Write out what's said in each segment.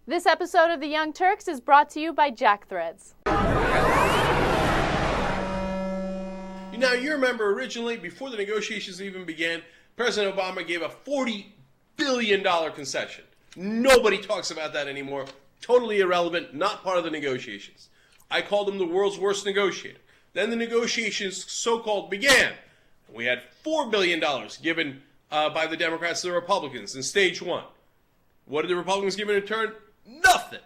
This episode of The Young Turks is brought to you by Jack Threads. Now, you remember originally, before the negotiations even began, President Obama gave a $40 billion concession. Nobody talks about that anymore. Totally irrelevant, not part of the negotiations. I called him the world's worst negotiator. Then the negotiations, so-called, began. We had $4 billion given by the Democrats to the Republicans in stage one. What did the Republicans give in return? Nothing.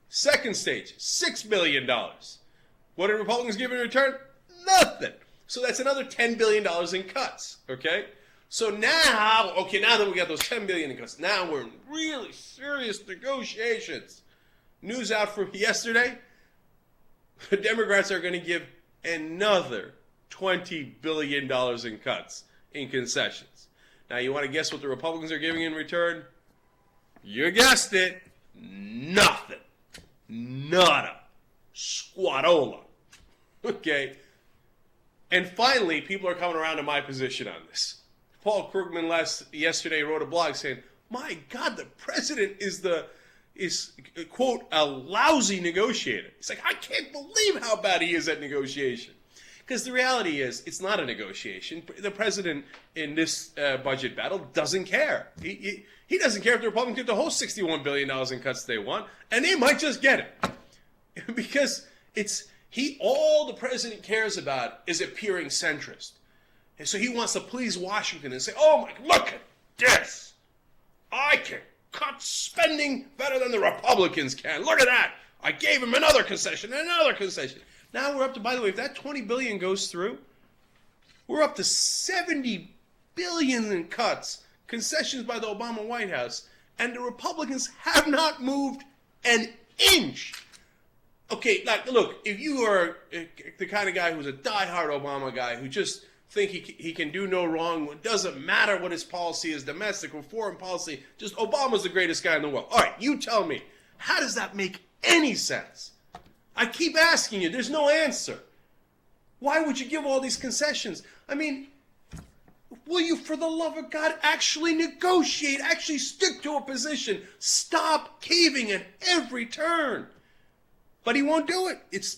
Second stage, $6 billion. What did Republicans give in return? Nothing. So that's another $10 billion in cuts, okay? So now, now that we got those $10 billion in cuts, now we're in really serious negotiations. News out from yesterday, the Democrats are going to give another $20 billion in cuts, in concessions. Now, you want to guess what the Republicans are giving in return? You guessed it. Nothing. Nada. Squadola. Okay? And finally, people are coming around to my position on this. Paul Krugman yesterday wrote a blog saying, my God, the president is, quote, a lousy negotiator. He's like, I can't believe how bad he is at negotiation. Because the reality is, it's not a negotiation. The president in this budget battle doesn't care. He doesn't care if the Republicans get the whole $61 billion in cuts they want, and they might just get it. Because all the president cares about is appearing centrist. And so he wants to please Washington and say, oh my, look at this. I can cut spending better than the Republicans can. Look at that. I gave him another concession and another concession. Now we're up to, by the way, if that $20 billion goes through, we're up to $70 billion in cuts, concessions by the Obama White House, and the Republicans have not moved an inch. Okay, like, look, if you are the kind of guy who's a diehard Obama guy who just think he can do no wrong, it doesn't matter what his policy is, domestic or foreign policy, just Obama's the greatest guy in the world. All right, you tell me, how does that make any sense? I keep asking you, there's no answer. Why would you give all these concessions? I mean, will you, for the love of God, actually negotiate, actually stick to a position, stop caving at every turn? But he won't do it. It's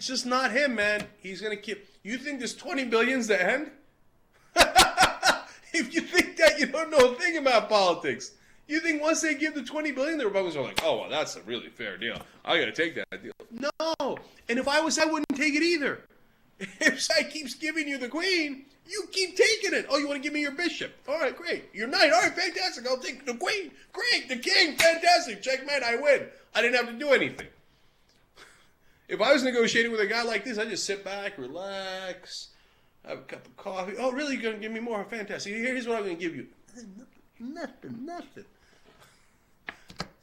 just not him, man. He's going to keep. You think this $20 billion's the end? If you think that, you don't know a thing about politics. You think once they give the $20 billion, the Republicans are like, oh, well, that's a really fair deal. I got to take that deal. No. And if I was, I wouldn't take it either. If Sai keeps giving you the queen, you keep taking it. Oh, you want to give me your bishop? All right, great. Your knight. All right, fantastic. I'll take the queen. Great. The king. Fantastic. Checkmate. I win. I didn't have to do anything. If I was negotiating with a guy like this, I'd just sit back, relax, have a cup of coffee. Oh, really? You're going to give me more? Fantastic. Here's what I'm going to give you. Nothing.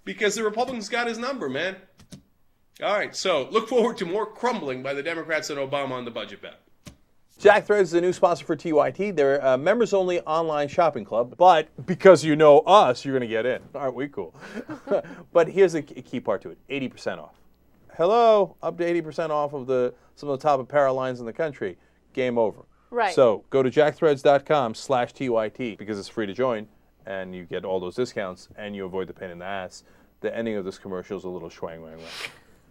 Because the Republicans got his number, man. All right, so look forward to more crumbling by the Democrats and Obama on the budget battle. Jack Threads is a new sponsor for TYT. They're a members-only online shopping club, but because you know us, you're going to get in. Aren't we cool? But here's the key part to it, 80% off. Hello, up to 80% off of some of the top apparel lines in the country. Game over. Right. So go to jackthreads.com/TYT because it's free to join, and you get all those discounts, and you avoid the pain in the ass. The ending of this commercial is a little schwang wang wang.